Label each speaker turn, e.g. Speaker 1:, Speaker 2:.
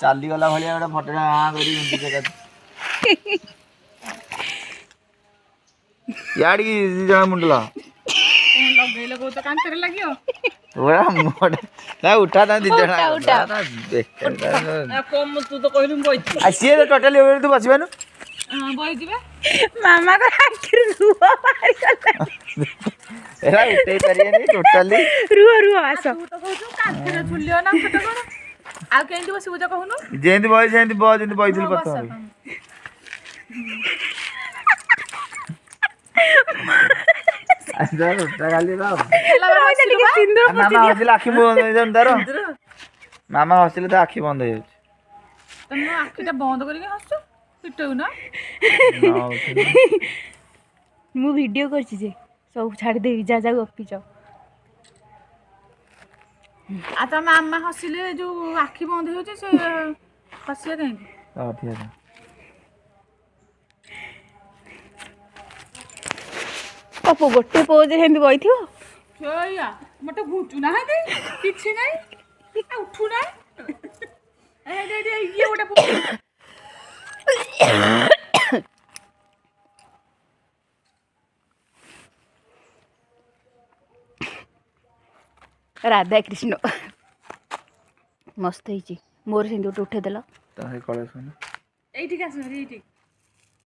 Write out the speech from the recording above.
Speaker 1: चलीगला भाया गोटे फटोटा हाँ कर यार की जन मुंडला
Speaker 2: लगेले को तो कांतर लागियो
Speaker 1: ओरा मोड ना उठा ना दी जना
Speaker 3: उठा
Speaker 2: कम तू तो कहलु बइछि
Speaker 1: आ सी टोटली ओरे तू बसिबानु
Speaker 2: बइ जिबे
Speaker 3: मामा को आखिर रुह बाहर गला
Speaker 1: एरा उठे परियनी टोटली
Speaker 3: रुह आस
Speaker 2: तू तो कहू कांतर झुलियो ना कत कोन आ केंति बसिबु जा कहनु
Speaker 1: जेंति बय जेंति ब जेंति बइथिल पत अंदर उठा गाली रा मामा हसिल आखि बंद हो जन तारो मामा हसिल तो आखि बंद हो
Speaker 2: तम आखिटा बंद करके हसु पिटौ ना
Speaker 3: मु वीडियो करछि जे सब छाड़ दे जा जा गप्पी जाओ
Speaker 2: आ त मामा हसिले जो आखि बंद हो से हसिया कहीं
Speaker 1: हां ठीक है
Speaker 3: पप्पू गोटे पोज हेंदी बइथियो
Speaker 2: छोया मटे घुचु ना दे किछि नहीं आ उठू ना ए दे ये ओटा
Speaker 3: राधा कृष्ण मस्त होई मोर से उठे देला
Speaker 1: ताहे कले सुन
Speaker 2: एठी का सरी एठी